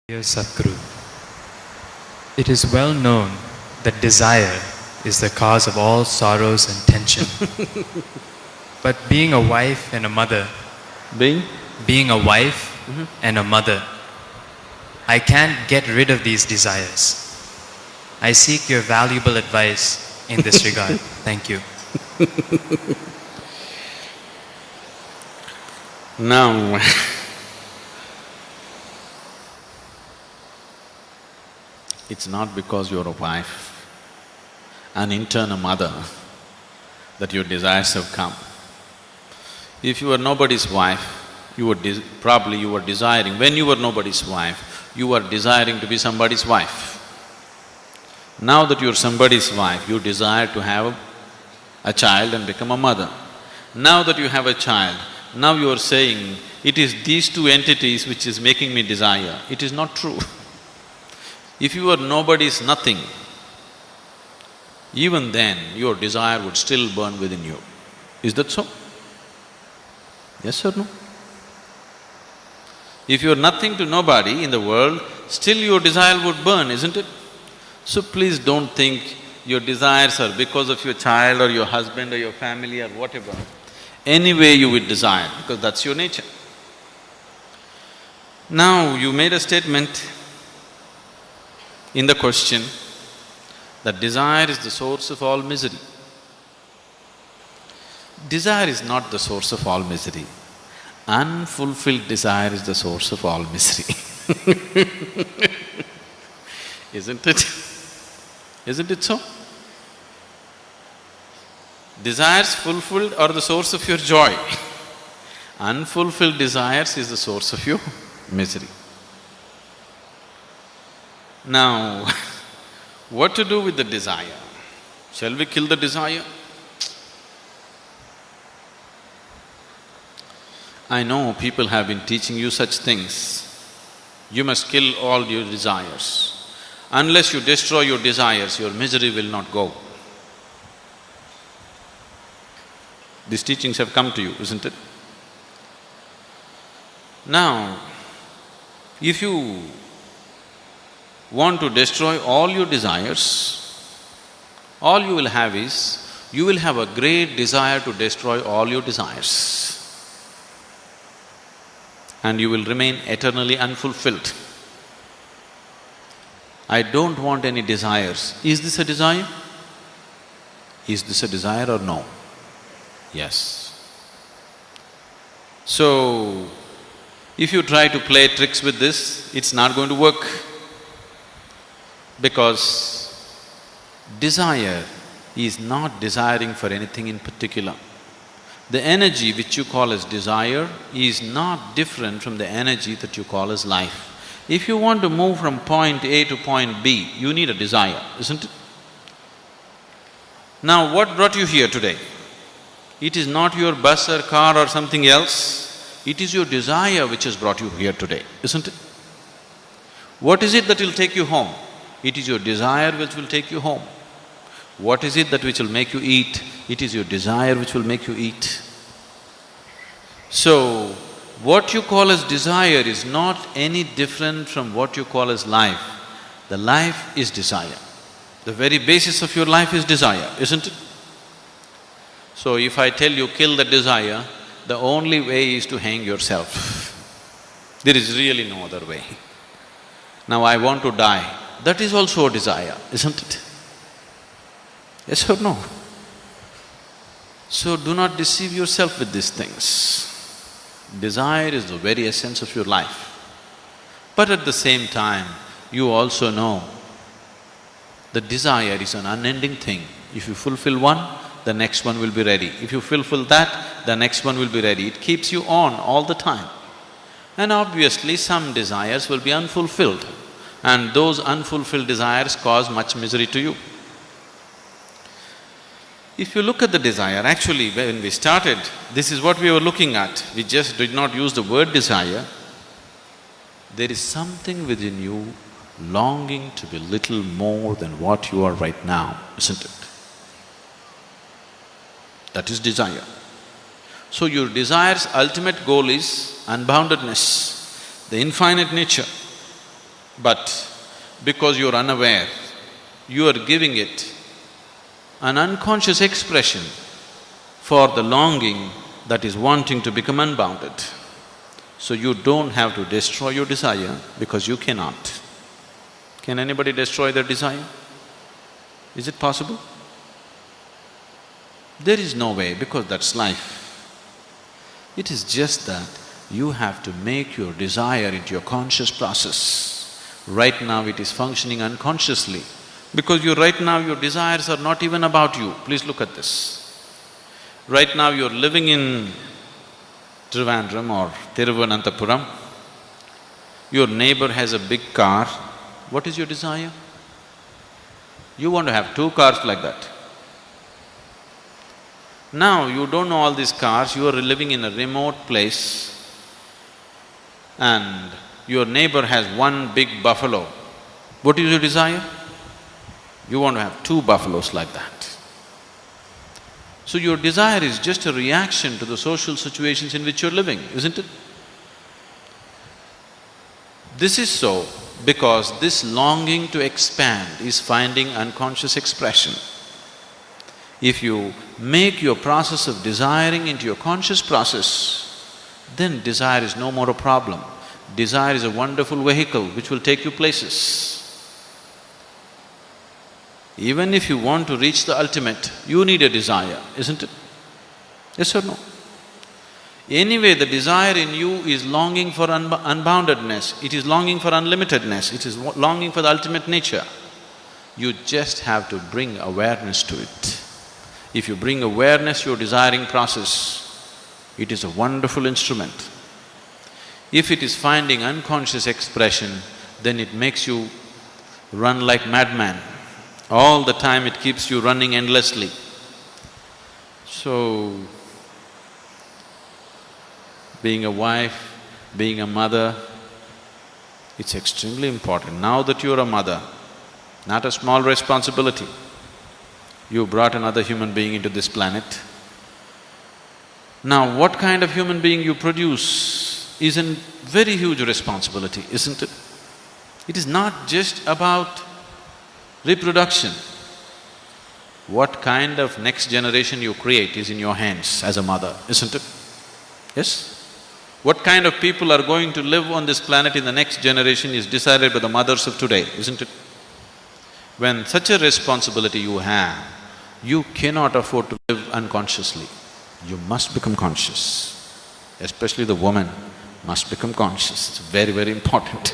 Dear Sadhguru, it is well known that desire is the cause of all sorrows and tension. But being a wife and a mother, being a wife and a mother, I can't get rid of these desires. I seek your valuable advice in this regard. Thank you. Now, it's not because you're a wife, an internal mother, that your desires have come. If you were nobody's wife, probably you were desiring, when you were nobody's wife, you were desiring to be somebody's wife. Now that you're somebody's wife, you desire to have a child and become a mother. Now that you have a child, now you are saying, it is these two entities which is making me desire. It is not true. If you were nobody's nothing, even then your desire would still burn within you. Is that so? Yes or no? If you are nothing to nobody in the world, still your desire would burn, isn't it? So please don't think your desires are because of your child or your husband or your family or whatever. Anyway you will desire, because that's your nature. Now, you made a statement in the question that desire is the source of all misery. Desire is not the source of all misery. Unfulfilled desire is the source of all misery. Isn't it? Isn't it so? Desires fulfilled are the source of your joy. Unfulfilled desires is the source of your misery. Now, what to do with the desire? Shall we kill the desire? I know people have been teaching you such things. You must kill all your desires. Unless you destroy your desires, your misery will not go. These teachings have come to you, isn't it? Now, if you want to destroy all your desires, all you will have is, you will have a great desire to destroy all your desires. And you will remain eternally unfulfilled. I don't want any desires. Is this a desire? Is this a desire or no? Yes. So, if you try to play tricks with this, it's not going to work. Because desire is not desiring for anything in particular. The energy which you call as desire is not different from the energy that you call as life. If you want to move from point A to point B, you need a desire, isn't it? Now, what brought you here today? It is not your bus or car or something else, it is your desire which has brought you here today, isn't it? What is it that will take you home? It is your desire which will take you home. What is it that which will make you eat? It is your desire which will make you eat. So, what you call as desire is not any different from what you call as life. The life is desire. The very basis of your life is desire, isn't it? So if I tell you kill the desire, the only way is to hang yourself. There is really no other way. Now I want to die, that is also a desire, isn't it? Yes or no? So do not deceive yourself with these things. Desire is the very essence of your life. But at the same time, you also know that desire is an unending thing. If you fulfill one, the next one will be ready. If you fulfill that, the next one will be ready. It keeps you on all the time. And obviously, some desires will be unfulfilled, and those unfulfilled desires cause much misery to you. If you look at the desire, actually when we started, this is what we were looking at. We just did not use the word desire. There is something within you longing to be little more than what you are right now, isn't it? That is desire. So your desire's ultimate goal is unboundedness, the infinite nature. But because you're unaware, you are giving it an unconscious expression for the longing that is wanting to become unbounded. So you don't have to destroy your desire because you cannot. Can anybody destroy their desire? Is it possible? There is no way, because that's life. It is just that you have to make your desire into your conscious process. Right now it is functioning unconsciously, because right now your desires are not even about you. Please look at this. Right now you're living in Trivandrum or Thiruvananthapuram. Your neighbor has a big car. What is your desire? You want to have 2 cars like that. Now you don't know all these cars, you are living in a remote place and your neighbor has 1 big buffalo. What is your desire? You want to have 2 buffaloes like that. So your desire is just a reaction to the social situations in which you're living, isn't it? This is so because this longing to expand is finding unconscious expression. If you make your process of desiring into your conscious process, then desire is no more a problem. Desire is a wonderful vehicle which will take you places. Even if you want to reach the ultimate, you need a desire, isn't it? Yes or no? Anyway, the desire in you is longing for unboundedness, it is longing for unlimitedness, it is longing for the ultimate nature. You just have to bring awareness to it. If you bring awareness to your desiring process, it is a wonderful instrument. If it is finding unconscious expression, then it makes you run like madman. All the time it keeps you running endlessly. So, being a wife, being a mother, it's extremely important. Now that you're a mother, not a small responsibility. You brought another human being into this planet. Now what kind of human being you produce is a very huge responsibility, isn't it? It is not just about reproduction. What kind of next generation you create is in your hands as a mother, isn't it? Yes? What kind of people are going to live on this planet in the next generation is decided by the mothers of today, isn't it? When such a responsibility you have, you cannot afford to live unconsciously. You must become conscious. Especially the woman must become conscious. It's very, very important.